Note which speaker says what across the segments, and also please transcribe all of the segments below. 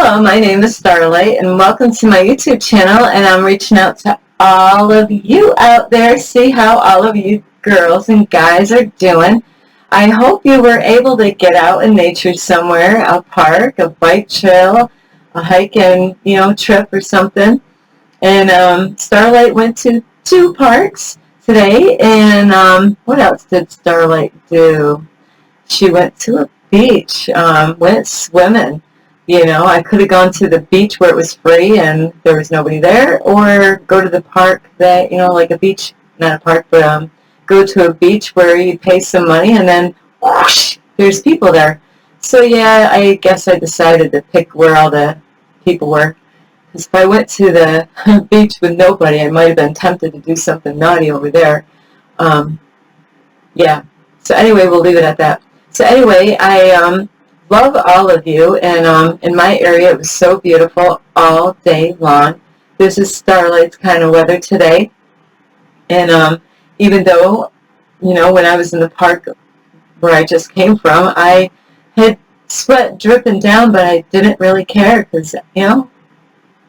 Speaker 1: Hello, my name is Starlight, and welcome to my YouTube channel, and I'm reaching out to all of you out there, see how all of you girls and guys are doing. I hope you were able to get out in nature somewhere, a park, a bike trail, a hike and, trip or something. And Starlight went to 2 parks today, and what else did Starlight do? She went to a beach, went swimming. I could have gone to the beach where it was free and there was nobody there, or go to the park that, like a beach, not a park, but go to a beach where you pay some money and then whoosh, there's people there. So yeah, I guess I decided to pick where all the people were. Because if I went to the beach with nobody, I might have been tempted to do something naughty over there. Yeah. So anyway, we'll leave it at that. So anyway, I love all of you, and in my area it was so beautiful all day long. This is Starlight's kind of weather today, and even though, when I was in the park where I just came from, I had sweat dripping down, but I didn't really care because,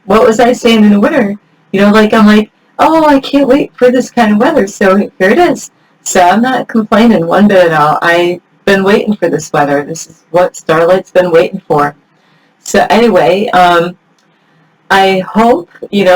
Speaker 1: what was I saying in the winter? I'm like, oh, I can't wait for this kind of weather, so here it is. So I'm not complaining one bit at all. I've been waiting for this weather. This is what Starlight's been waiting for. So anyway, I hope, you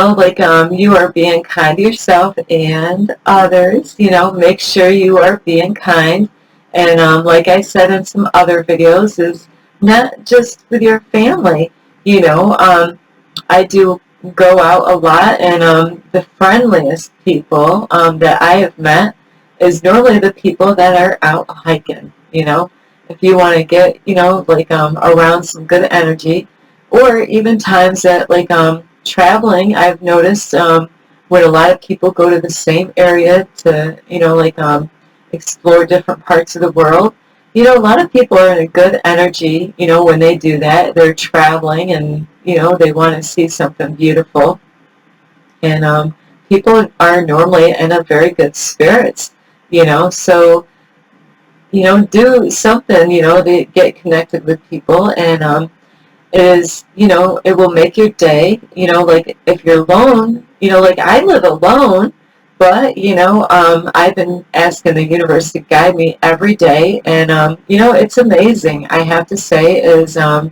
Speaker 1: are being kind to yourself and others. Make sure you are being kind. And like I said in some other videos, is not just with your family. I do go out a lot, and the friendliest people that I have met is normally the people that are out hiking. If you want to get, around some good energy, or even times that, traveling, I've noticed when a lot of people go to the same area to, explore different parts of the world. A lot of people are in a good energy, when they do that. They're traveling and, they want to see something beautiful. And people are normally in a very good spirits, so, do something, to get connected with people, and it will make your day, if you're alone, I live alone, but, I've been asking the universe to guide me every day, and, it's amazing, I have to say, I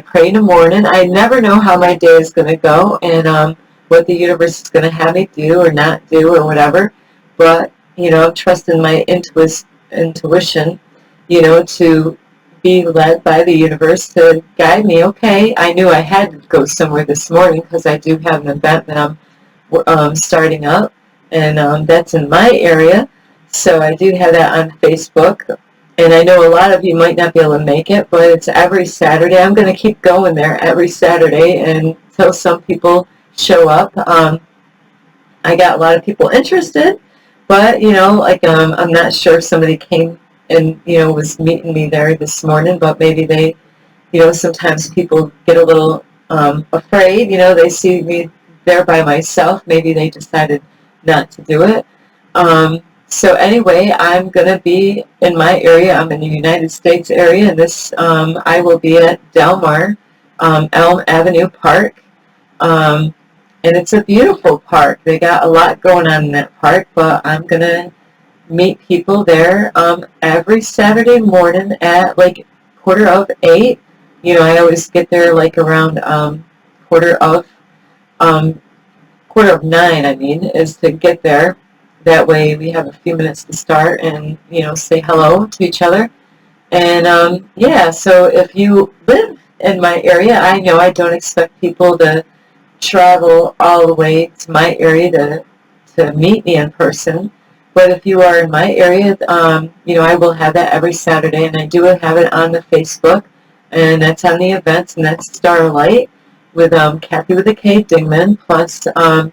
Speaker 1: pray in the morning. I never know how my day is going to go, and what the universe is going to have me do or not do or whatever, but, I'm trusting my intuition, to be led by the universe to guide me. Okay, I knew I had to go somewhere this morning because I do have an event that I'm starting up, and that's in my area, so I do have that on Facebook, and I know a lot of you might not be able to make it, but it's every Saturday. I'm going to keep going there every Saturday until some people show up. I got a lot of people interested, but, I'm not sure if somebody came and, was meeting me there this morning, but maybe they, sometimes people get a little afraid, they see me there by myself. Maybe they decided not to do it. So anyway, I'm going to be in my area. I'm in the United States area, and I will be at Del Mar, Elm Avenue Park. And it's a beautiful park. They got a lot going on in that park, but I'm going to meet people there every Saturday morning at 8:15. I always get there around quarter of 9, is to get there. That way we have a few minutes to start and, say hello to each other. And, yeah, so if you live in my area, I know I don't expect people to travel all the way to my area to meet me in person. But if you are in my area, I will have that every Saturday, and I do have it on the Facebook, and that's on the events, and that's Starlight with Kathy with a K Dingman, plus on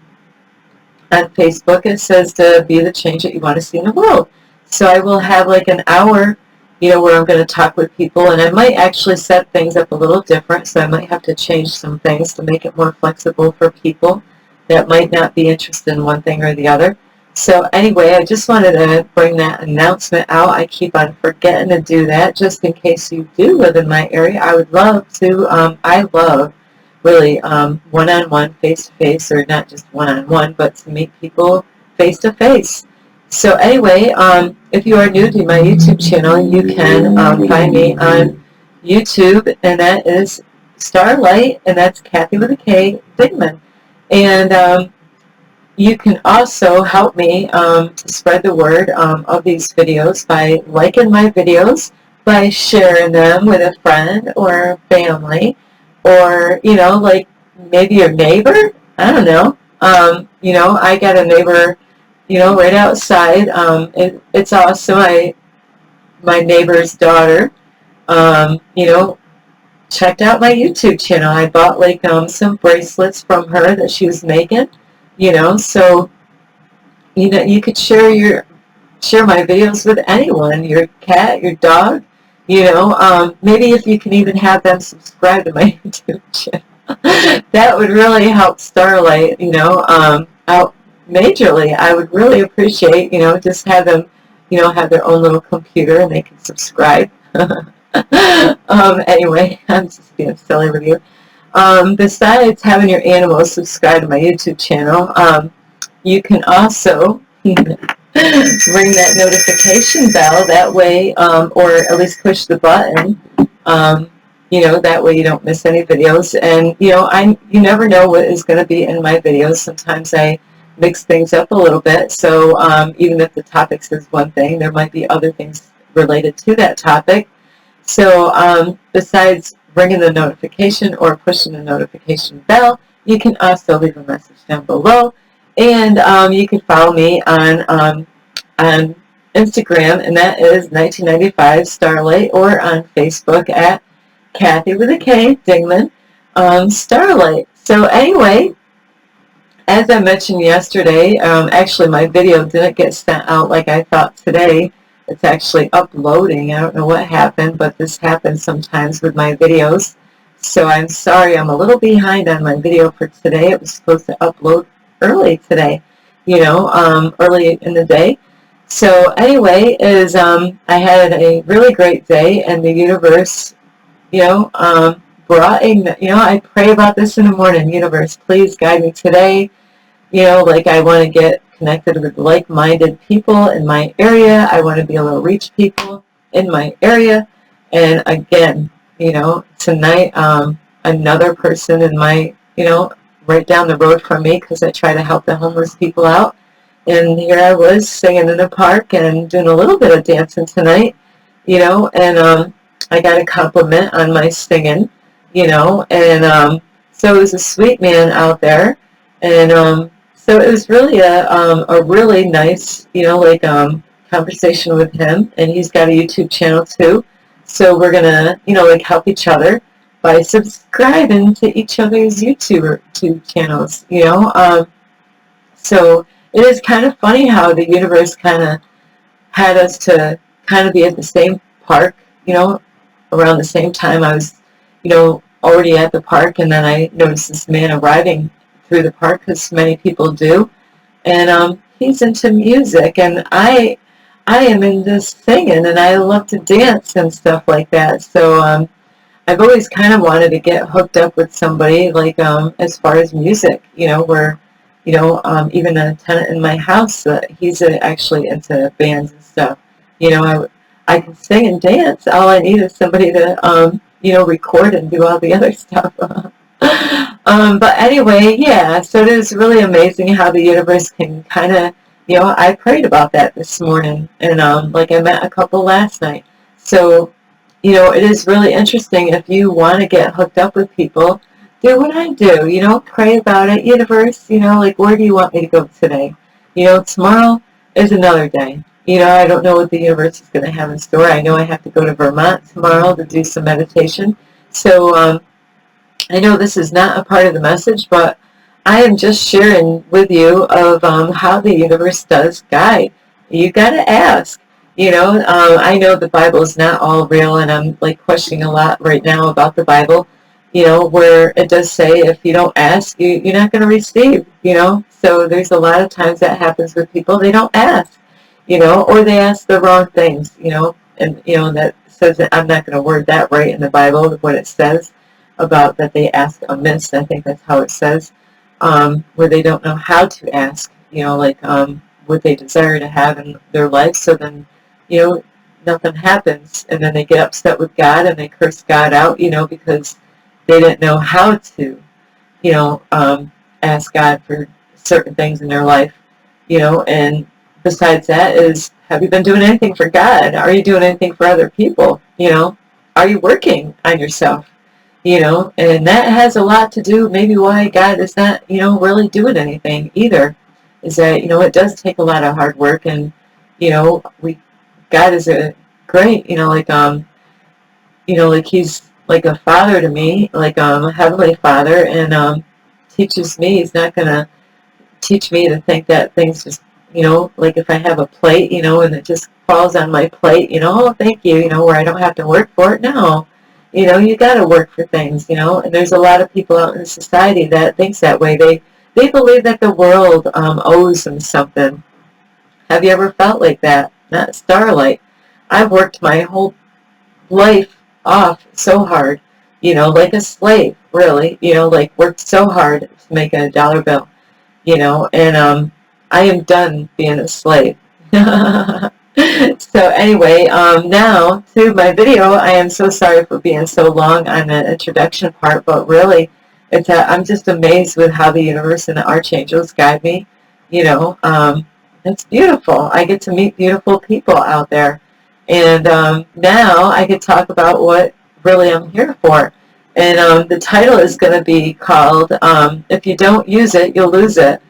Speaker 1: Facebook it says to be the change that you want to see in the world. So I will have an hour, where I'm going to talk with people, and I might actually set things up a little different, so I might have to change some things to make it more flexible for people that might not be interested in one thing or the other. So anyway, I just wanted to bring that announcement out. I keep on forgetting to do that, just in case you do live in my area. I would love to, I love really one-on-one, face-to-face, or not just one-on-one, but to meet people face-to-face. So anyway, if you are new to my YouTube channel, you can find me on YouTube, and that is Starlight, and that's Kathy with a K, Digman. And you can also help me to spread the word of these videos by liking my videos, by sharing them with a friend or family, or, you know, like maybe your neighbor. I don't know. You know, I got a neighbor, you know, right outside. It's awesome. My neighbor's daughter, you know, checked out my YouTube channel. I bought like some bracelets from her that she was making, you know, so you know you could share my videos with anyone, your cat, your dog, you know, maybe if you can even have them subscribe to my YouTube channel. That would really help Starlight, you know, out majorly. I would really appreciate, you know, just have them, you know, have their own little computer and they can subscribe. Anyway, I'm just being silly with you. Besides having your animals subscribe to my YouTube channel, you can also ring that notification bell. That way, or at least push the button. You know, that way you don't miss any videos. And you know, you never know what is going to be in my videos. Sometimes I mix things up a little bit. So even if the topic says one thing, there might be other things related to that topic. So besides ringing the notification or pushing the notification bell, you can also leave a message down below. And you can follow me on Instagram, and that is 1995 Starlight, or on Facebook at Kathy with a K, Digman, Starlight. So anyway, as I mentioned yesterday, actually my video didn't get sent out like I thought today. It's actually uploading. I don't know what happened, but this happens sometimes with my videos. So I'm sorry, I'm a little behind on my video for today. It was supposed to upload early today, you know, early in the day. So anyway, I had a really great day, and the universe, you know, brought in, you know, I pray about this in the morning. Universe, please guide me today. You know, like I want to get connected with like-minded people in my area. I want to be able to reach people in my area. And again, you know, tonight, another person in my, you know, right down the road from me, because I try to help the homeless people out. And here I was singing in the park and doing a little bit of dancing tonight, you know, and I got a compliment on my singing, you know, and so it was a sweet man out there. And so it was really a really nice, you know, like conversation with him. And he's got a YouTube channel too. So we're going to, you know, like help each other by subscribing to each other's YouTube channels, you know. So it is kind of funny how the universe kind of had us to kind of be at the same park, you know, around the same time. I was, you know, already at the park, and then I noticed this man arriving through the park, because many people do, and he's into music, and I am into singing, and I love to dance and stuff like that. So I've always kind of wanted to get hooked up with somebody, like as far as music, you know, where, you know, even a tenant in my house, he's actually into bands and stuff. You know, I can sing and dance. All I need is somebody to, you know, record and do all the other stuff. But anyway, yeah, so it is really amazing how the universe can kind of, you know, I prayed about that this morning, and like I met a couple last night. So, you know, it is really interesting. If you want to get hooked up with people, do what I do, you know, pray about it. Universe, you know, like, where do you want me to go today? You know, tomorrow is another day. You know, I don't know what the universe is going to have in store. I know I have to go to Vermont tomorrow to do some meditation. So I know this is not a part of the message, but I am just sharing with you of how the universe does guide. You got to ask. You know, I know the Bible is not all real, and I'm like questioning a lot right now about the Bible. you know, where it does say if you don't ask, you're not going to receive, you know. So there's a lot of times that happens with people. They don't ask, you know, or they ask the wrong things, you know. And, you know, that says that I'm not going to word that right in the Bible, what it says about that they ask amiss. I think that's how it says, where they don't know how to ask, you know, like what they desire to have in their life. So then, you know, nothing happens. And then they get upset with God and they curse God out, you know, because they didn't know how to, you know, ask God for certain things in their life, you know. And besides that is, have you been doing anything for God? Are you doing anything for other people? You know, are you working on yourself? You know, and that has a lot to do maybe why God is not, you know, really doing anything either. Is that, you know, it does take a lot of hard work, and, you know, God is a great, you know, like, you know, like he's like a father to me, like a heavenly father, and teaches me. He's not gonna teach me to think that things just, you know, like if I have a plate, you know, and it just falls on my plate, you know, oh, thank you, you know, where I don't have to work for it. No, you know, you got to work for things, you know. And there's a lot of people out in society that thinks that way. They believe that the world owes them something. Have you ever felt like that? Not Starlight. I've worked my whole life off so hard, you know, like a slave, really, you know, like worked so hard to make a dollar bill, you know, and I am done being a slave. So anyway, now to my video. I am so sorry for being so long on the introduction part, but really, it's I'm just amazed with how the universe and the archangels guide me. You know, it's beautiful. I get to meet beautiful people out there, and now I can talk about what really I'm here for. And the title is going to be called "If You Don't Use It, You'll Lose It."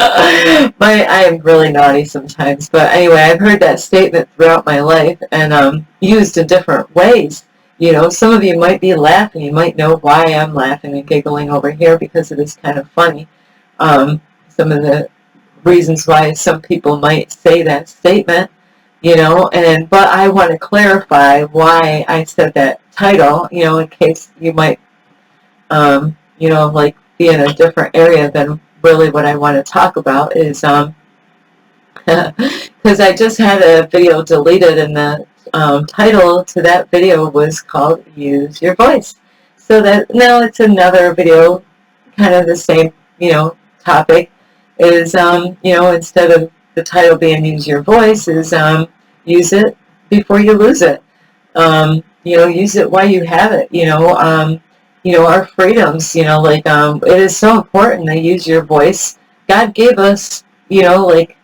Speaker 1: I am really naughty sometimes, but anyway, I've heard that statement throughout my life, and used in different ways. You know, some of you might be laughing. You might know why I'm laughing and giggling over here, because it is kind of funny. Some of the reasons why some people might say that statement, you know, and but I want to clarify why I said that title, you know, in case you might, you know, like be in a different area than really what I want to talk about is, because I just had a video deleted, and the title to that video was called "Use Your Voice." So that now it's another video, kind of the same, you know, topic. Is you know, instead of the title being "Use Your Voice," is use it before you lose it. You know, use it while you have it. You know, our freedoms. You know, like it is so important to use your voice. God gave us, you know, like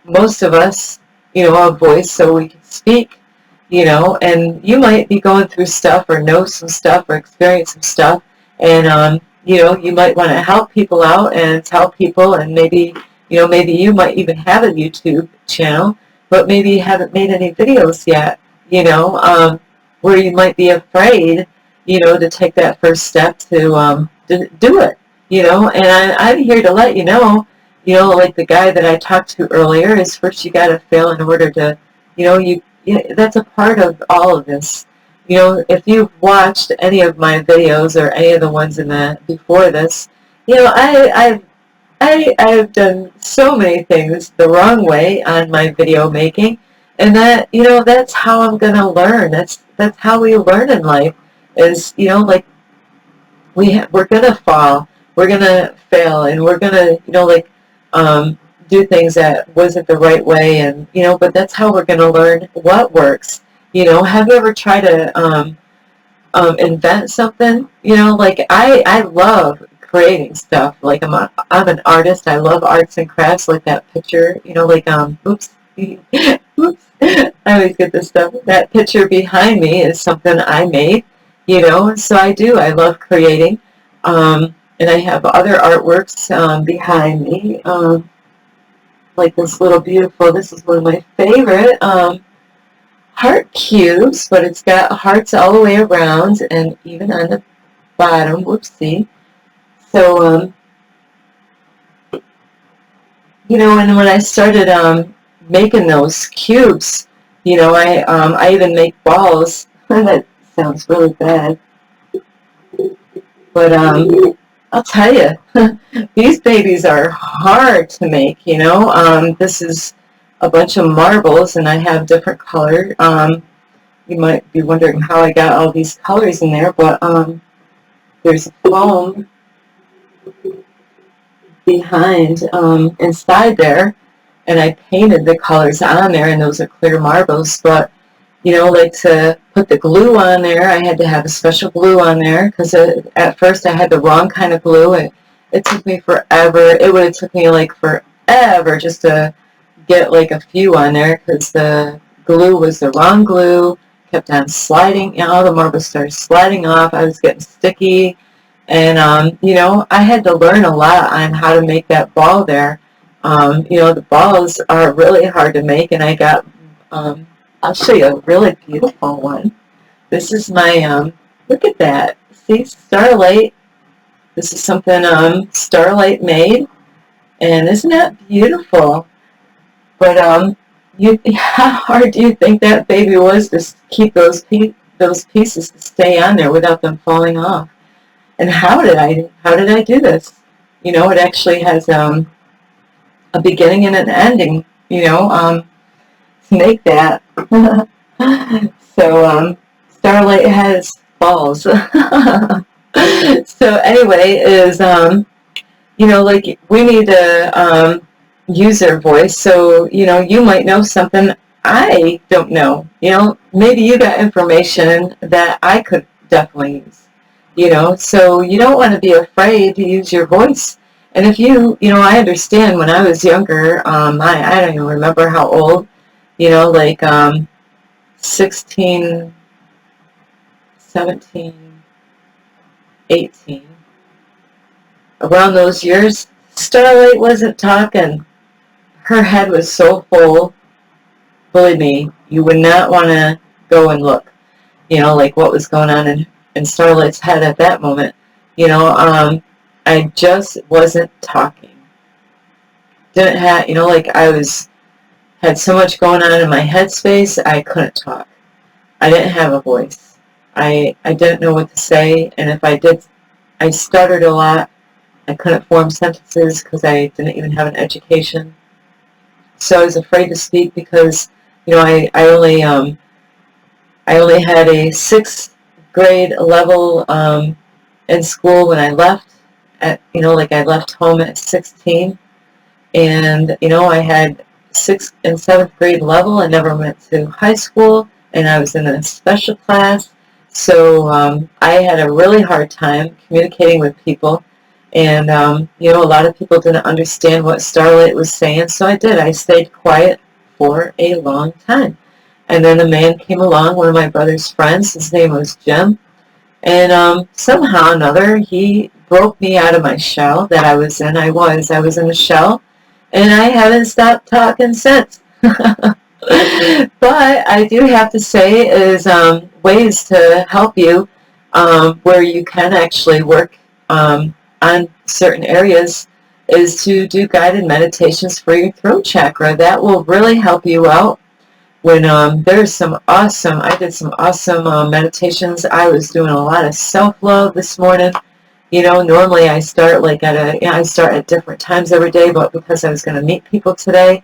Speaker 1: most of us, you know, a voice so we can speak, you know. And you might be going through stuff, or know some stuff, or experience some stuff, and you know, you might want to help people out and tell people, and maybe, you know, maybe you might even have a YouTube channel, but maybe you haven't made any videos yet, you know, where you might be afraid, you know, to take that first step to do it, you know. And I'm here to let you know, like the guy that I talked to earlier, is first you got to fail in order to, you know, that's a part of all of this. You know, if you've watched any of my videos or any of the ones in the before this, you know, I've done so many things the wrong way on my video making, and that, you know, that's how I'm gonna learn. That's how we learn in life. Is, you know, like we're gonna fall, we're gonna fail, and we're gonna, you know, like do things that wasn't the right way, and, you know, but that's how we're gonna learn what works. You know, have you ever tried to invent something? You know, like I love creating stuff. Like I'm an artist. I love arts and crafts. Like that picture, you know, like oops, oops. I always get this stuff. That picture behind me is something I made. You know, so I do. I love creating, and I have other artworks behind me. Like this little beautiful. This is one of my favorite. Heart cubes, but it's got hearts all the way around and even on the bottom. Whoopsie. So, you know, and when I started making those cubes, you know, I even make balls. That sounds really bad. But I'll tell you, these babies are hard to make, you know. This is a bunch of marbles, and I have different color. You might be wondering how I got all these colors in there, but there's foam behind, inside there, and I painted the colors on there, and those are clear marbles. But you know, like to put the glue on there, I had to have a special glue on there because at first I had the wrong kind of glue, and it took me forever. It would have took me like forever just to get like a few on there because the glue was the wrong glue. Kept on sliding, you know, all the marbles started sliding off. I was getting sticky, and you know, I had to learn a lot on how to make that ball there. You know, the balls are really hard to make, and I got I'll show you a really beautiful one. This is my, look at that. See, Starlight. This is something Starlight made. And isn't that beautiful? But how hard do you think that baby was to keep those pieces to stay on there without them falling off? And how did I do this? You know, it actually has a beginning and an ending, you know, to make that. So Starlight has balls. So anyway, is you know, like we need to use their voice. So you know, you might know something I don't know. You know, maybe you got information that I could definitely use. You know, so you don't want to be afraid to use your voice. And if you know, I understand when I was younger, I don't even remember how old, you know, like 16, 17, 18, around those years, Starlight wasn't talking. Her head was so full, believe me, you would not want to go and look, you know, like what was going on in Starlight's head at that moment. You know, I just wasn't talking. Didn't have, you know, like had so much going on in my headspace, I couldn't talk. I didn't have a voice. I didn't know what to say, and if I did, I stuttered a lot. I couldn't form sentences because I didn't even have an education. So I was afraid to speak because, you know, I only had a 6th grade level in school when I left. You know, like I left home at 16, and you know, I had 6th and 7th grade level. I never went to high school, and I was in a special class. So I had a really hard time communicating with people, and you know, a lot of people didn't understand what Starlight was saying. So I did. I stayed quiet for a long time, and then a man came along, one of my brother's friends. His name was Jim. And somehow or another, he broke me out of my shell that I was in. I was in a shell, and I haven't stopped talking since. But I do have to say is ways to help you where you can actually work on certain areas is to do guided meditations for your throat chakra. That will really help you out. When there's some awesome, I did some awesome meditations. I was doing a lot of self-love this morning. You know, normally I start like I start at different times every day, but because I was going to meet people today,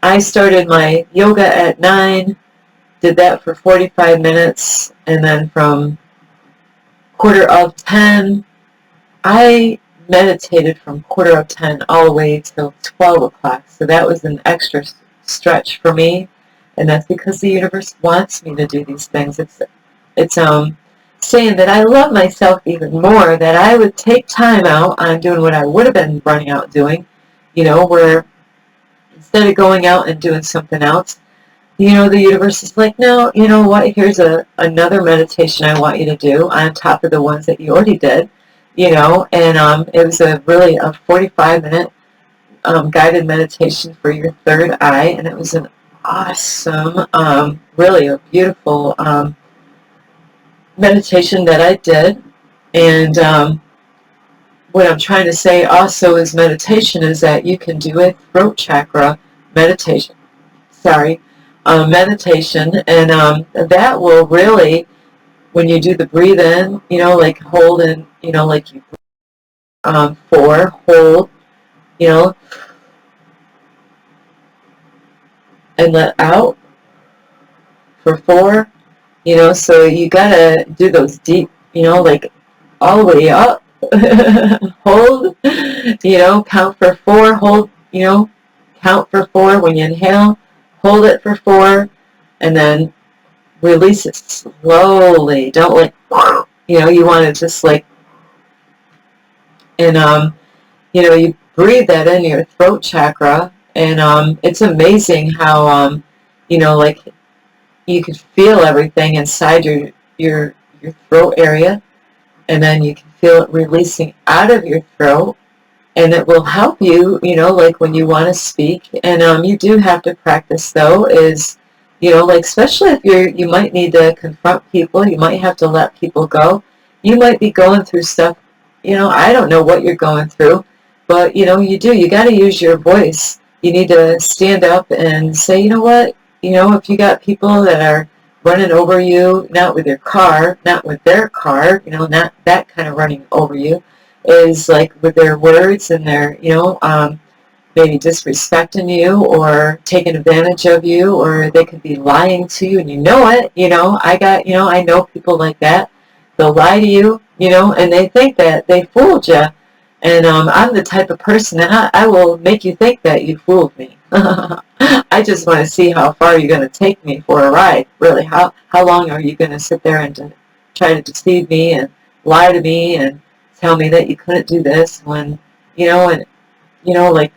Speaker 1: I started my yoga at 9, did that for 45 minutes, and then from 9:45, I meditated from 9:45 all the way till 12 o'clock. So that was an extra stretch for me. And that's because the universe wants me to do these things. It's saying that I love myself even more, that I would take time out on doing what I would have been running out doing, you know, where instead of going out and doing something else, you know, the universe is like, no, you know what, here's another meditation I want you to do on top of the ones that you already did, you know, and it was really a 45-minute guided meditation for your third eye, and it was an awesome, really a beautiful meditation that I did. And what I'm trying to say also is meditation is that you can do a throat chakra meditation. Meditation, and that will really when you do the breathe in, like hold and, like you, 4, hold, you know, and let out for 4, so you gotta do those deep, like all the way up, hold, count for 4, hold, count for 4 when you inhale, hold it for 4, and then release it slowly. Don't like, you want to just like, and, you breathe that in your throat chakra, and it's amazing how, like you can feel everything inside your throat area, and then you can feel it releasing out of your throat, and it will help you, like when you want to speak. And you do have to practice, though, is, like especially if you might need to confront people, you might have to let people go. You might be going through stuff, I don't know what you're going through, but, you got to use your voice. You need to stand up and say, you know what, if you got people that are running over you, not with your car, not with their car, not that kind of running over you, is like with their words and their, maybe disrespecting you or taking advantage of you, or they could be lying to you and you know it, I know people like that. They'll lie to you, and they think that they fooled you. And I'm the type of person that I will make you think that you fooled me. I just want to see how far you're going to take me for a ride. Really, how long are you going to sit there and try to deceive me and lie to me and tell me that you couldn't do this when, like,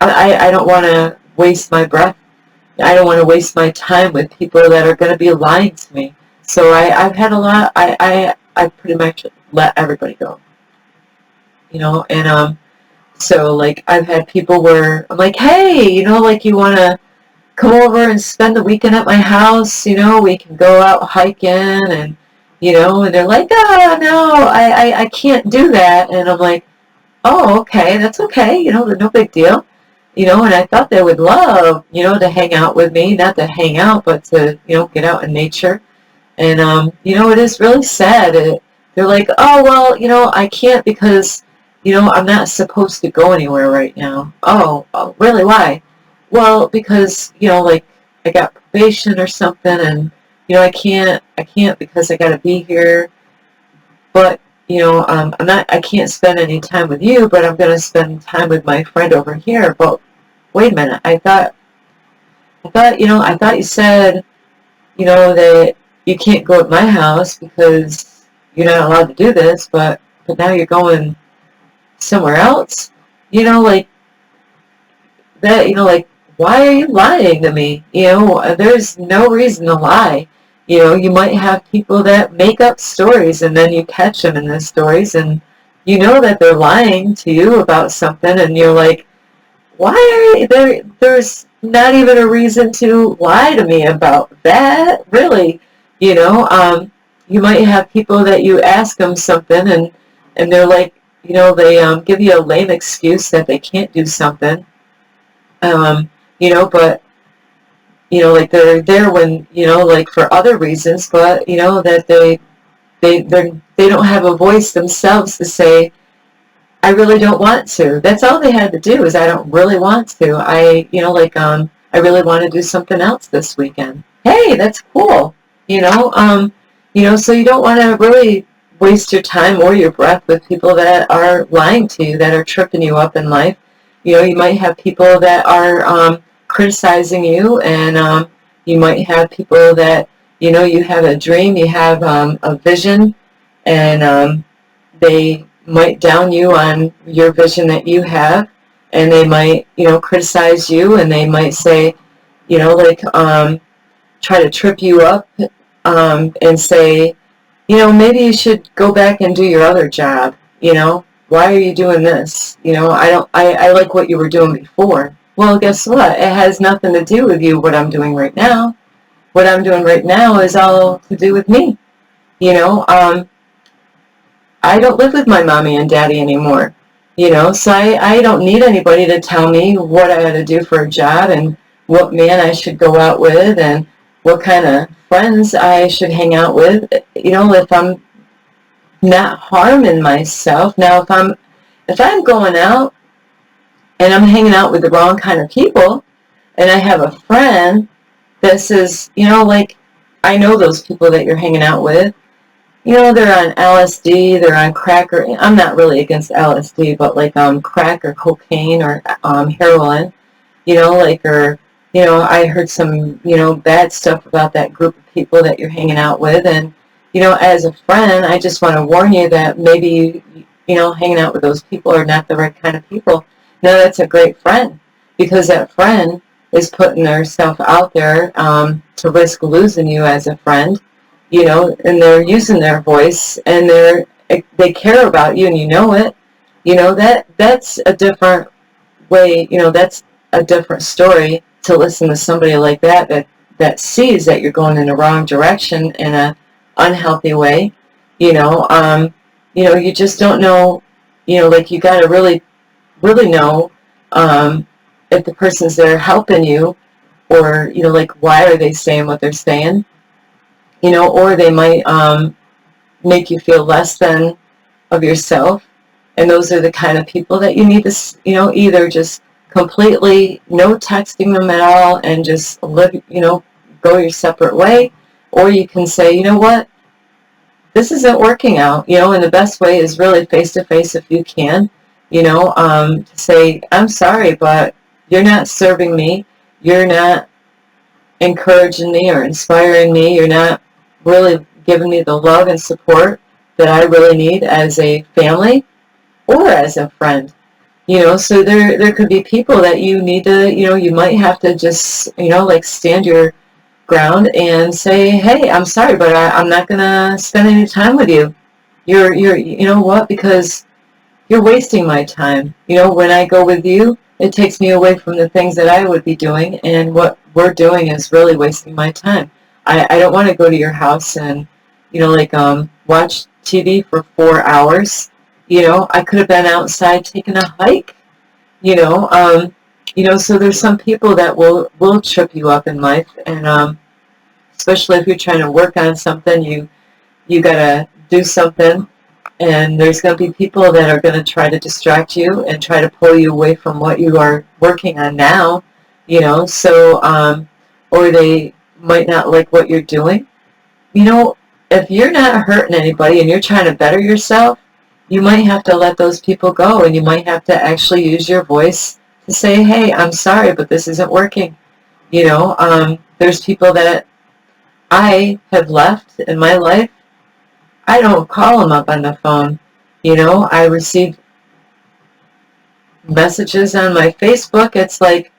Speaker 1: I don't want to waste my breath. I don't want to waste my time with people that are going to be lying to me. So I've had a lot, I pretty much let everybody go, and so like I've had people where I'm like, hey, like you want to come over and spend the weekend at my house, we can go out hiking and, and they're like, oh, no, I can't do that. And I'm like, oh, okay, that's okay, no big deal. And I thought they would love, to hang out with me, not to hang out, but to, get out in nature. And, it is really sad. They're like, oh, well, I can't because, I'm not supposed to go anywhere right now. Oh, really? Why? Well, because, like I got probation or something, and, I can't because I got to be here. But, I can't spend any time with you, but I'm going to spend time with my friend over here. But wait a minute. I thought, I thought you said, that you can't go at my house because you're not allowed to do this, but now you're going somewhere else, like that, like, why are you lying to me? There's no reason to lie. You might have people that make up stories and then you catch them in the stories and you know that they're lying to you about something and you're like, why are you there? There's not even a reason to lie to me about that, really. You might have people that you ask them something and they're like, they give you a lame excuse that they can't do something, but, like they're there when, like for other reasons, but, that they don't have a voice themselves to say, I really don't want to. That's all they had to do is I don't really want to. I really want to do something else this weekend. Hey, that's cool. So you don't want to really waste your time or your breath with people that are lying to you, that are tripping you up in life. You might have people that are criticizing you, and you might have people that, you have a dream, you have a vision, and they might down you on your vision that you have, and they might, criticize you, and they might say, like, try to trip you up, and say, maybe you should go back and do your other job, why are you doing this? I like what you were doing before. Well, guess what? It has nothing to do with you, what I'm doing right now. What I'm doing right now is all to do with me, I don't live with my mommy and daddy anymore, so I don't need anybody to tell me what I ought to do for a job and what man I should go out with and what kind of friends I should hang out with, if I'm not harming myself. Now, if I'm going out and I'm hanging out with the wrong kind of people, and I have a friend that says, I know those people that you're hanging out with, they're on LSD, they're on crack, or I'm not really against LSD, but crack or cocaine or heroin, I heard some, bad stuff about that group of people that you're hanging out with. And, as a friend, I just want to warn you that maybe, hanging out with those people are not the right kind of people. No, that's a great friend, because that friend is putting herself out there to risk losing you as a friend, and they're using their voice, and they care about you, and it. That's a different way, that's a different story, to listen to somebody like that sees that you're going in the wrong direction in a unhealthy way. You just don't know, you got to really, really know if the person's there helping you, or, why are they saying what they're saying, or they might make you feel less than of yourself. And those are the kind of people that you need to, either just completely no texting them at all and just live, go your separate way, or you can say, you know what, this isn't working out, and the best way is really face to face, if you can, to say, I'm sorry, but you're not serving me, you're not encouraging me or inspiring me, you're not really giving me the love and support that I really need as a family or as a friend. So there could be people that you need to, you might have to just, stand your ground and say, hey, I'm sorry, but I'm not going to spend any time with you. You know what, because you're wasting my time. When I go with you, it takes me away from the things that I would be doing, and what we're doing is really wasting my time. I don't want to go to your house and, watch TV for 4 hours. I could have been outside taking a hike, so there's some people that will trip you up in life, and especially if you're trying to work on something, you got to do something, and there's going to be people that are going to try to distract you and try to pull you away from what you are working on now, or they might not like what you're doing. If you're not hurting anybody and you're trying to better yourself, you might have to let those people go, and you might have to actually use your voice to say, hey, I'm sorry, but this isn't working. There's people that I have left in my life. I don't call them up on the phone. I receive messages on my Facebook. It's like,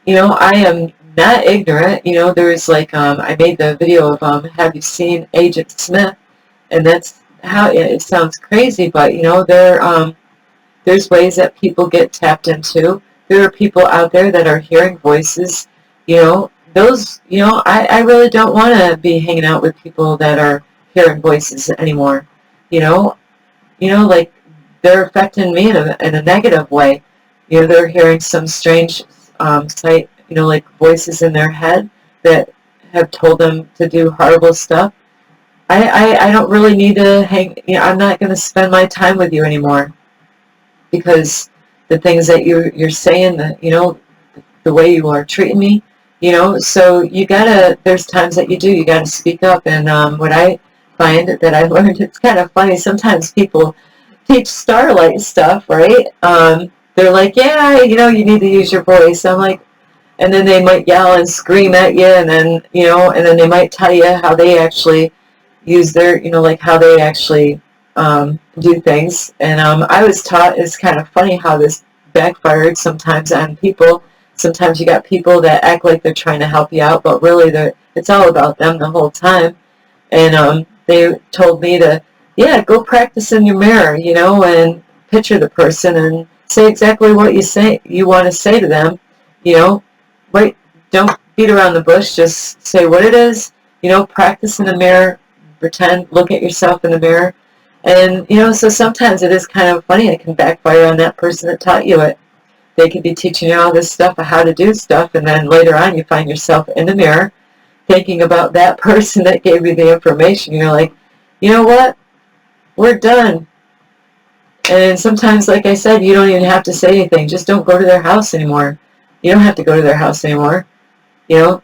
Speaker 1: I am not ignorant. There's I made the video of, have you seen Agent Smith? And that's how it sounds crazy, but, there's ways that people get tapped into. There are people out there that are hearing voices, those, I really don't want to be hanging out with people that are hearing voices anymore. They're affecting me in a negative way. They're hearing some strange sight, voices in their head that have told them to do horrible stuff. I don't really need to hang, I'm not going to spend my time with you anymore, because the things that you're saying, that, the way you are treating me, so there's times that you gotta speak up. And what I find that I learned, it's kind of funny, sometimes people teach Starlight stuff, right? They're like, yeah, you need to use your voice. I'm like, and then they might yell and scream at you, and then, and then they might tell you how they actually use their, how they actually do things. And I was taught, it's kind of funny how this backfired sometimes on people. Sometimes you got people that act like they're trying to help you out, but really it's all about them the whole time. And they told me to, go practice in your mirror, and picture the person and say exactly what you want to say to them. Right? Don't beat around the bush. Just say what it is. Practice in the mirror. Pretend, look at yourself in the mirror. And, so sometimes it is kind of funny. It can backfire on that person that taught you it. They could be teaching you all this stuff of how to do stuff, and then later on you find yourself in the mirror, thinking about that person that gave you the information. You're like, you know what? We're done. And sometimes, like I said, you don't even have to say anything. Just don't go to their house anymore. You don't have to go to their house anymore. You know,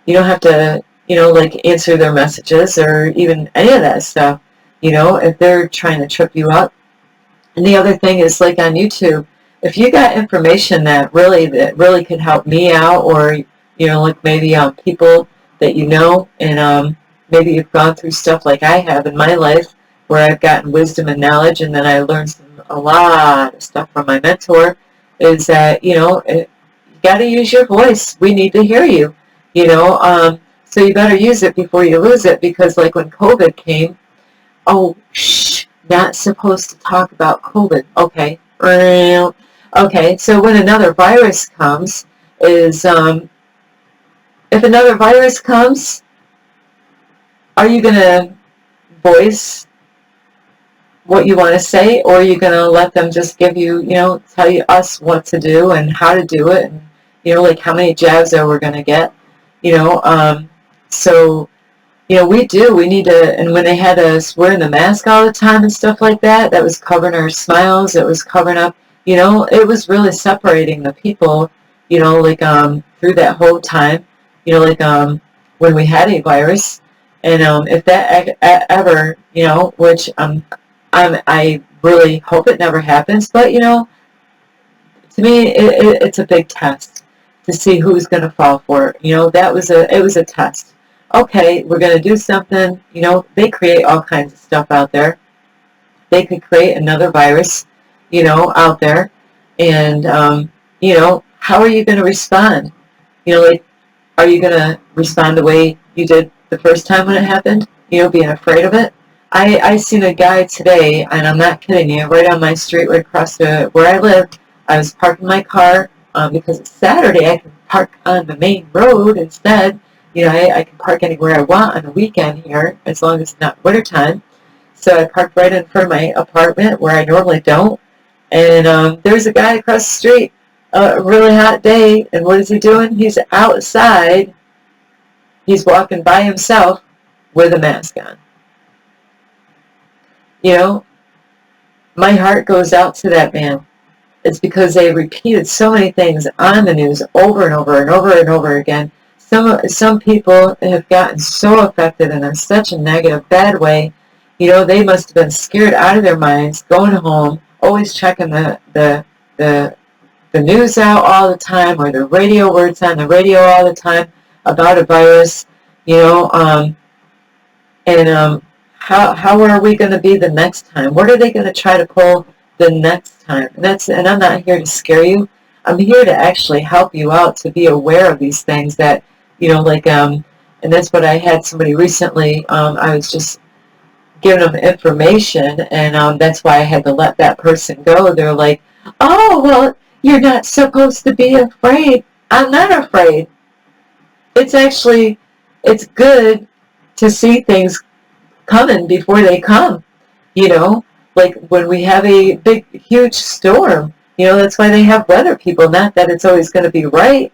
Speaker 1: you don't have to, like answer their messages or even any of that stuff, if they're trying to trip you up. And the other thing is, like on YouTube, if you got information that really could help me out, or, like maybe people that and maybe you've gone through stuff like I have in my life, where I've gotten wisdom and knowledge, and then I learned a lot of stuff from my mentor, is that, you got to use your voice. We need to hear you, so you better use it before you lose it, because like when COVID came, oh, not supposed to talk about COVID. Okay. Okay, so when another virus comes, if another virus comes, are you going to voice what you want to say, or are you going to let them just give you, tell us what to do and how to do it, and, like how many jabs are we going to get, so, we need to, and when they had us wearing the mask all the time and stuff like that, that was covering our smiles, it was covering up, it was really separating the people, through that whole time, when we had a virus, and if that ever, which I really hope it never happens, but, to me, it's a big test to see who's going to fall for it. It was a test. Okay, we're going to do something. They create all kinds of stuff out there. They could create another virus, out there. And, how are you going to respond? Are you going to respond the way you did the first time when it happened? Being afraid of it? I seen a guy today, and I'm not kidding you, right on my street, right across where I live. I was parking my car, because it's Saturday, I can park on the main road instead. I can park anywhere I want on the weekend here, as long as it's not wintertime. So I parked right in front of my apartment, where I normally don't. And there's a guy across the street, a really hot day, and what is he doing? He's outside. He's walking by himself with a mask on. My heart goes out to that man. It's because they repeated so many things on the news over and over and over and over again. Some people have gotten so affected in such a negative, bad way. They must have been scared out of their minds, going home, always checking the news out all the time, or the radio words on the radio all the time about a virus. How are we going to be the next time? What are they going to try to pull the next time? And I'm not here to scare you. I'm here to actually help you out, to be aware of these things that, and that's what I had somebody recently, I was just giving them information, and that's why I had to let that person go. They're like, oh, well, you're not supposed to be afraid. I'm not afraid. It's good to see things coming before they come, like when we have a big, huge storm, that's why they have weather people. Not that it's always going to be right,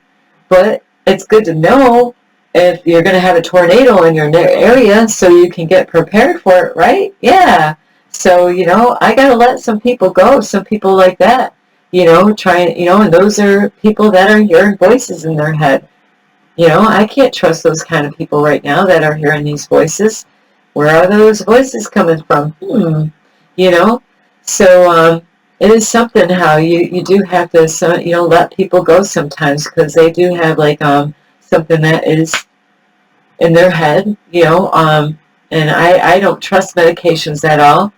Speaker 1: but it's good to know if you're going to have a tornado in your area, so you can get prepared for it, right? Yeah. So, I got to let some people go, some people like that, and those are people that are hearing voices in their head. I can't trust those kind of people right now that are hearing these voices. Where are those voices coming from? So it is something how you do have to, let people go sometimes, because they do have something that is in their head, and I don't trust medications at all.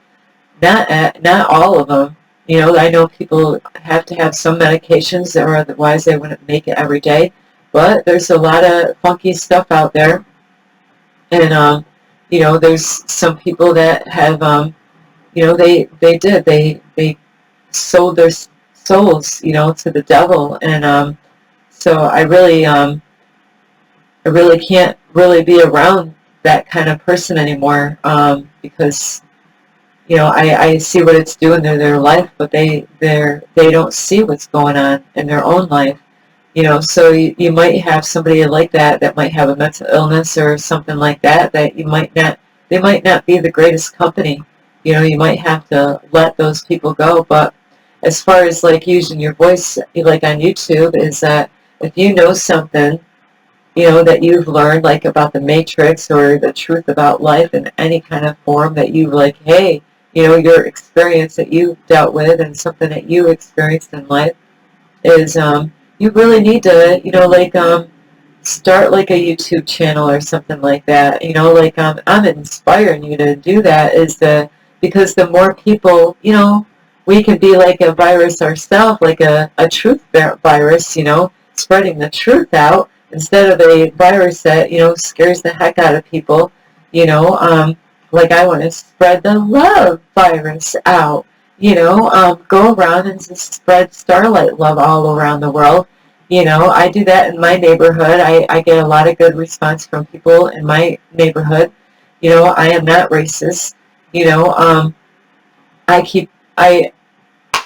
Speaker 1: Not all of them. I know people have to have some medications, or otherwise they wouldn't make it every day. But there's a lot of funky stuff out there, and there's some people that have, they sold their souls, to the devil, and so I really can't really be around that kind of person anymore, because, I see what it's doing in their life, but they don't see what's going on in their own life, You know, so you might have somebody like that that might have a mental illness or something like that, that you might not, they might not be the greatest company. You know, you might have to let those people go. But as far as like using your voice, like on YouTube, is that if you know something, you know, that you've learned, like about the Matrix or the truth about life in any kind of form that you like, hey, you know, your experience that you dealt with and something that you experienced in life is, you really need to, you know, like, start like a YouTube channel or something like that. You know, like, I'm inspiring you to do that is because the more people, you know, we can be like a virus ourselves, like a truth virus, you know, spreading the truth out instead of a virus that, you know, scares the heck out of people, you know, like I want to spread the love virus out, you know, go around and just spread starlight love all around the world. You know, I do that in my neighborhood. I get a lot of good response from people in my neighborhood. You know, I am not racist. You know, I keep, I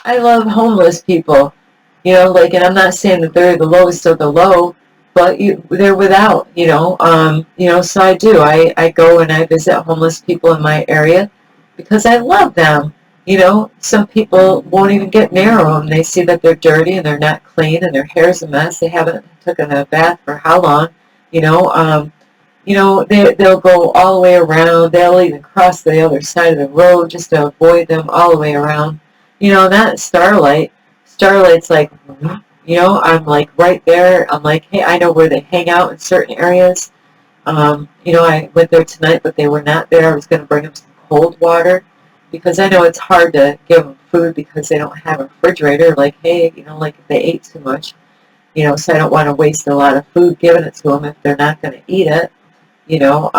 Speaker 1: love homeless people. You know, like, and I'm not saying that they're the lowest of the low, but they're without, you know, so I do. I go and I visit homeless people in my area because I love them. You know, some people won't even get near them. They see that they're dirty and they're not clean and their hair's a mess. They haven't taken a bath for how long, you know. You know, they'll go all the way around. They'll even cross the other side of the road just to avoid them all the way around. You know, that Starlight. Starlight's like, you know, I'm like right there. I'm like, hey, I know where they hang out in certain areas. You know, I went there tonight, but they were not there. I was going to bring them some cold water because I know it's hard to give them food because they don't have a refrigerator. Like, hey, you know, like if they ate too much, you know, so I don't want to waste a lot of food giving it to them if they're not going to eat it, you know.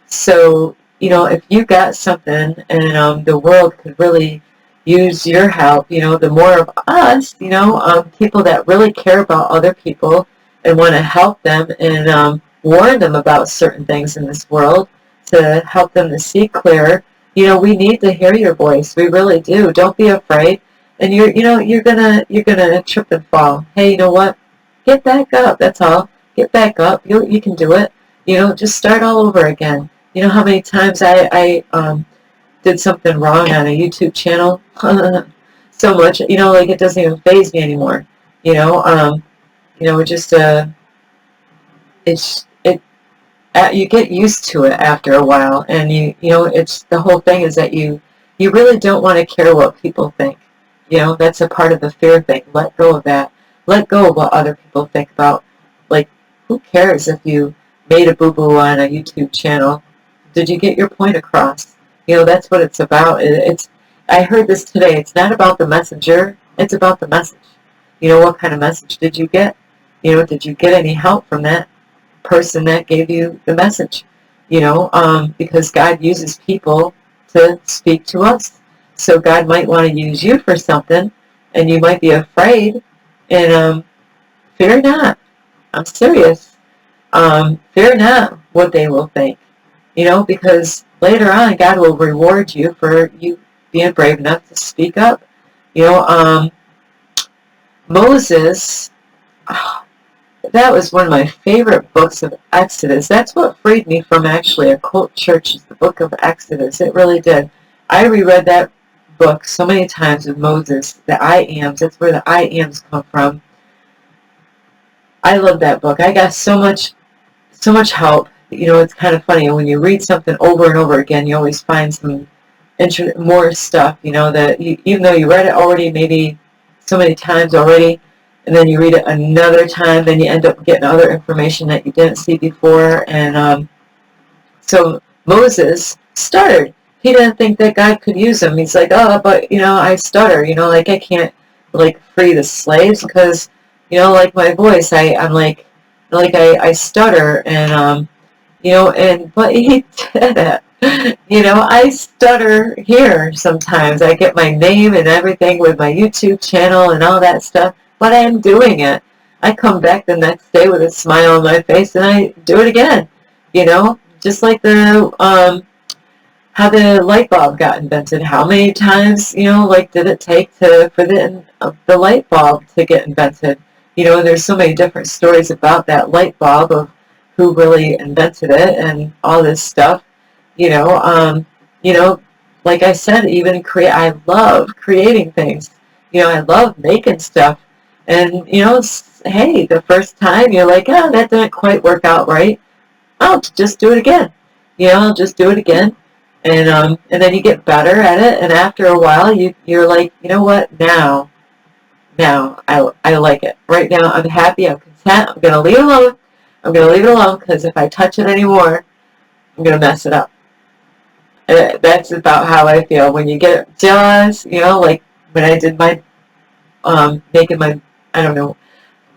Speaker 1: So, you know, if you got something and the world could really use your help, you know, the more of us, you know, people that really care about other people and want to help them and warn them about certain things in this world to help them to see clearer. You know, we need to hear your voice. We really do. Don't be afraid. And you know, you're gonna trip and fall. Hey, you know what? Get back up. That's all. Get back up. You can do it. You know, just start all over again. You know how many times I did something wrong on a YouTube channel? So much, you know, like it doesn't even faze me anymore. You know, it just you get used to it after a while, and you know, it's the whole thing is that you really don't want to care what people think. You know, that's a part of the fear thing. Let go of that. Let go of what other people think about. Like, who cares if you made a boo-boo on a YouTube channel? Did you get your point across? You know, that's what it's about. I heard this today. It's not about the messenger. It's about the message. You know, what kind of message did you get? You know, did you get any help from that person that gave you the message? You know, because God uses people to speak to us. So God might want to use you for something, and you might be afraid, and fear not. I'm serious. Fear not what they will think. You know, because later on, God will reward you for you being brave enough to speak up. You know, Moses, that was one of my favorite books of Exodus. That's what freed me from actually a cult church, is the book of Exodus. It really did. I reread that book so many times with Moses, the I ams. That's where the I ams come from. I love that book. I got so much help. You know, it's kind of funny. When you read something over and over again, you always find some more stuff, you know, that even though you read it already maybe so many times already, and then you read it another time, then you end up getting other information that you didn't see before. And so Moses stuttered. He didn't think that God could use him. He's like, oh, but, you know, I stutter. You know, like I can't, like, free the slaves because, you know, like my voice, I'm like I stutter. And, you know, but he did it. You know, I stutter here sometimes. I get my name and everything with my YouTube channel and all that stuff, but I am doing it. I come back the next day with a smile on my face and I do it again. You know, just like how the light bulb got invented. How many times, you know, like did it take for the light bulb to get invented? You know, and there's so many different stories about that light bulb of who really invented it and all this stuff. You know, you know, like I said, even I love creating things. You know, I love making stuff. And, you know, hey, the first time you're like, oh, that didn't quite work out right. I'll just do it again. You know, I'll just do it again. And then you get better at it. And after a while, you're like, you know what? Now, I like it. Right now, I'm happy. I'm content. I'm going to leave it alone. I'm going to leave it alone because if I touch it anymore, I'm going to mess it up. That's about how I feel. When you get jealous, you know, like when I did my, making my, I don't know,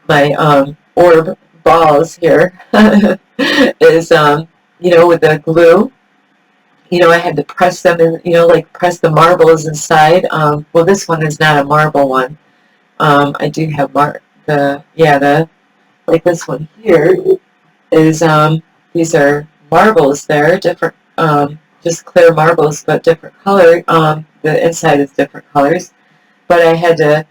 Speaker 1: my orb balls here, is, you know, with the glue, you know, I had to press them in, you know, like press the marbles inside. Well, this one is not a marble one. I do have like this one here is, these are marbles there, different, just clear marbles, but different color. The inside is different colors. But I had to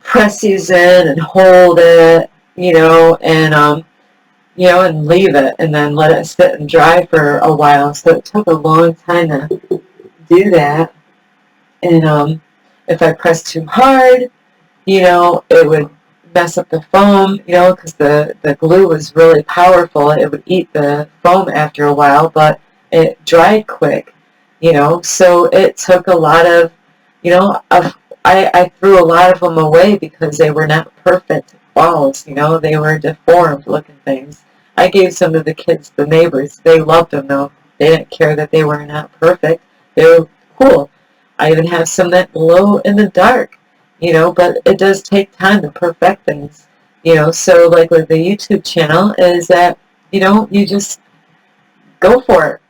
Speaker 1: press these in and hold it, you know, and leave it, and then let it sit and dry for a while. So it took a long time to do that. And if I pressed too hard, you know, it would mess up the foam, you know, because the glue was really powerful. It would eat the foam after a while, but it dried quick, you know. So it took a lot of, you know, I threw a lot of them away because they were not perfect balls, you know. They were deformed looking things. I gave some to the kids, the neighbors. They loved them, though. They didn't care that they were not perfect. They were cool. I even have some that glow in the dark, you know, but it does take time to perfect things, you know. So like with the YouTube channel is that, you know, you just go for it.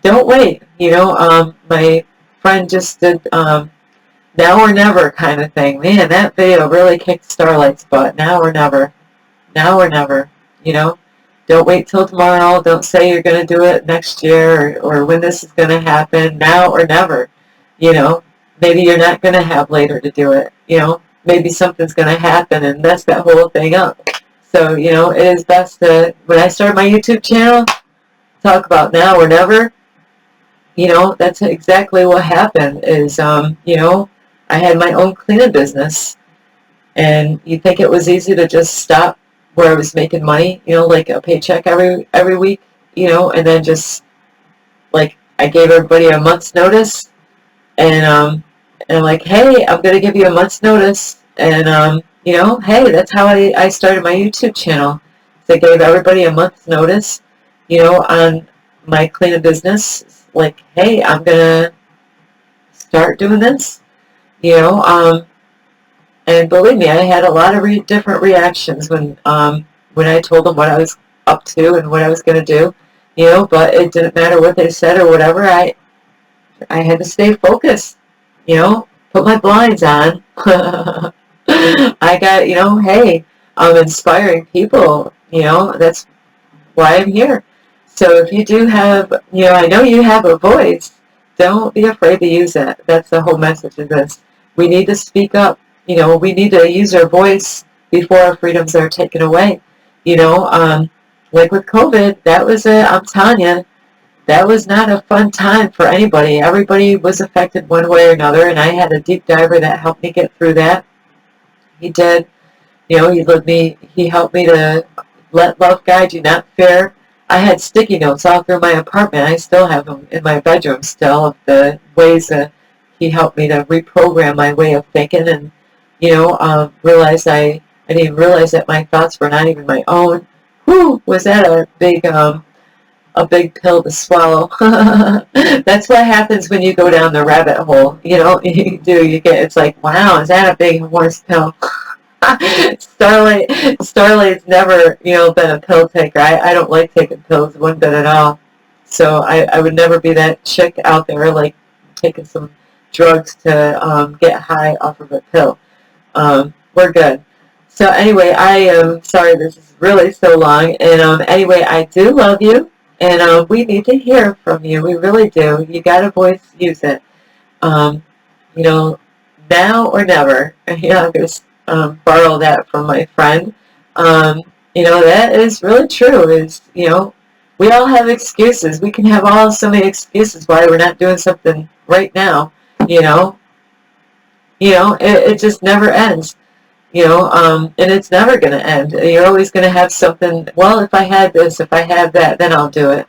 Speaker 1: Don't wait, you know. My friend just did now or never kind of thing. Man, that video really kicked Starlight's butt. Now or never. Now or never, you know. Don't wait till tomorrow. Don't say you're going to do it next year or when this is going to happen. Now or never, you know. Maybe you're not going to have later to do it, you know. Maybe something's going to happen and mess that whole thing up. So, you know, it is best to, when I start my YouTube channel, talk about now or never. You know, that's exactly what happened is, you know, I had my own cleaning business. And you think it was easy to just stop where I was making money, you know, like a paycheck every week, you know, and then just, like, I gave everybody a month's notice. And like, hey, I'm going to give you a month's notice. And, you know, hey, that's how I started my YouTube channel. So I gave everybody a month's notice, you know, on my cleaning business. Like, hey, I'm going to start doing this, you know. And believe me, I had a lot of different reactions when I told them what I was up to and what I was going to do, you know, but it didn't matter what they said or whatever. I had to stay focused, you know, put my blinds on. I got, you know, hey, I'm inspiring people, you know, that's why I'm here. So if you do have, you know, I know you have a voice, don't be afraid to use it. That's the whole message of this. We need to speak up. You know, we need to use our voice before our freedoms are taken away. You know, like with COVID, that was I'm telling you, that was not a fun time for anybody. Everybody was affected one way or another, and I had a deep diver that helped me get through that. He did. You know, he helped me to let love guide you, not fear. I had sticky notes all through my apartment. I still have them in my bedroom still of the ways that he helped me to reprogram my way of thinking and, you know, realize I didn't even realize that my thoughts were not even my own. Whew, was that a big pill to swallow. That's what happens when you go down the rabbit hole. You know, it's like, wow, is that a big horse pill? Starlight's never, you know, been a pill taker. I don't like taking pills one bit at all. So I would never be that chick out there like taking some drugs to get high off of a pill. We're good. So anyway, I am sorry this is really so long. And anyway, I do love you. And we need to hear from you. We really do. You got a voice, use it. You know, now or never. Yeah, borrow that from my friend. You know, that is really true. Is, you know, we all have excuses. We can have all so many excuses why we're not doing something right now. You know, it just never ends. And it's never going to end. You're always going to have something. Well, if I had this, if I had that, then I'll do it.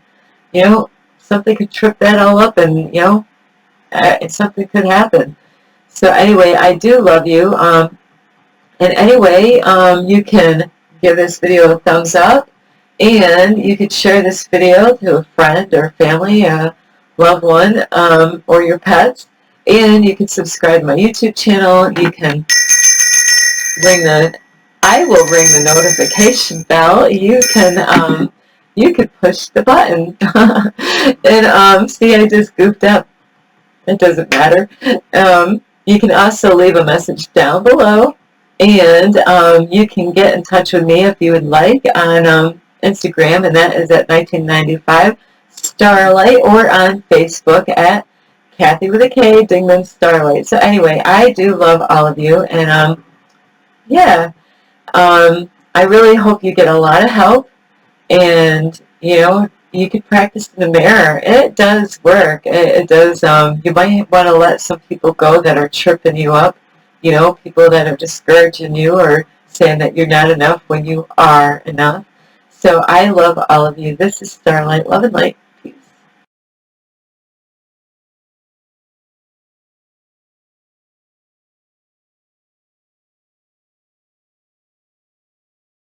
Speaker 1: Something could trip that all up, and something could happen. So anyway, I do love you. And anyway, you can give this video a thumbs up, and you could share this video to a friend or family, a loved one, or your pets. And you can subscribe to my YouTube channel. You can I will ring the notification bell. You can push the button. And see, I just goofed up. It doesn't matter. You can also leave a message down below, and you can get in touch with me if you would like on Instagram, and that is at 1995 Starlight, or on Facebook at Kathy with a K, Dingman Starlight. So anyway, I do love all of you, and yeah, I really hope you get a lot of help, and you could practice in the mirror. It does work. It does. You might want to let some people go that are tripping you up. People that are discouraging you or saying that you're not enough when you are enough. So I love all of you. This is Starlight. Love and light.